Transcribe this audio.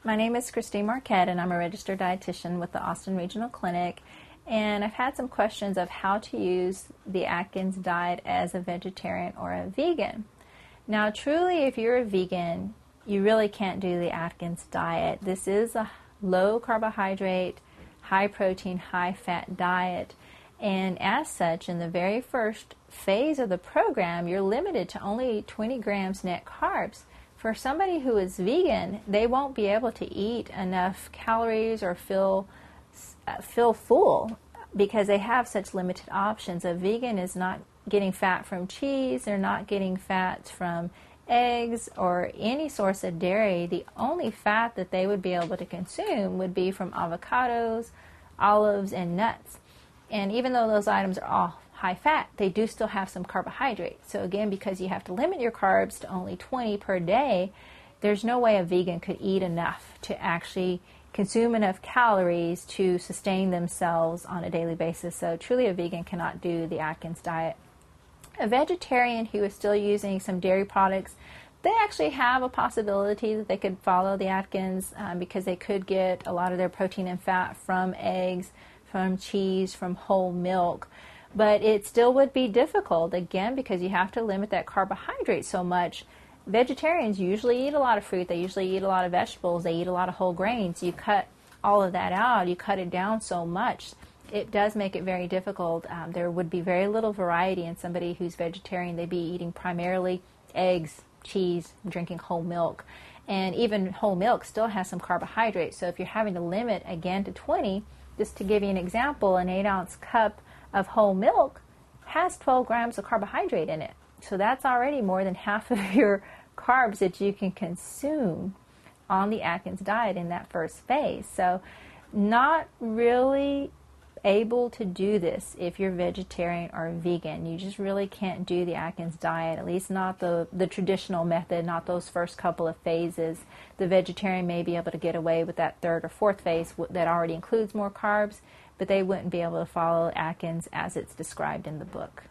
My name is Christine Marquette, and I'm a registered dietitian with the Austin Regional Clinic. And I've had some questions of how to use the Atkins diet as a vegetarian or a vegan. Now, truly, if you're a vegan, you really can't do the Atkins diet. This is a low carbohydrate, high protein, high fat diet. And as such, in the very first phase of the program, you're limited to only 20 grams net carbs. For somebody who is vegan, they won't be able to eat enough calories or feel full because they have such limited options. A vegan is not getting fat from cheese, they're not getting fat from eggs or any source of dairy. The only fat that they would be able to consume would be from avocados, olives, and nuts. And even though those items are all high fat, they do still have some carbohydrates. So again, because you have to limit your carbs to only 20 per day, there's no way a vegan could eat enough to actually consume enough calories to sustain themselves on a daily basis. So truly a vegan cannot do the Atkins diet. A vegetarian who is still using some dairy products, they actually have a possibility that they could follow the Atkins because they could get a lot of their protein and fat from eggs, from cheese, from whole milk. But it still would be difficult, again, because you have to limit that carbohydrate so much. Vegetarians usually eat a lot of fruit. They usually eat a lot of vegetables. They eat a lot of whole grains. You cut all of that out. You cut it down so much. It does make it very difficult. There would be very little variety in somebody who's vegetarian. They'd be eating primarily eggs, cheese, drinking whole milk. And even whole milk still has some carbohydrates. So if you're having to limit, again, to 20, just to give you an example, an 8-ounce cup of whole milk has 12 grams of carbohydrate in it. So that's already more than half of your carbs that you can consume on the Atkins diet in that first phase. So not really able to do this if you're vegetarian or vegan. You just really can't do the Atkins diet, at least not the traditional method, not those first couple of phases. The vegetarian may be able to get away with that third or fourth phase that already includes more carbs, but they wouldn't be able to follow Atkins as it's described in the book.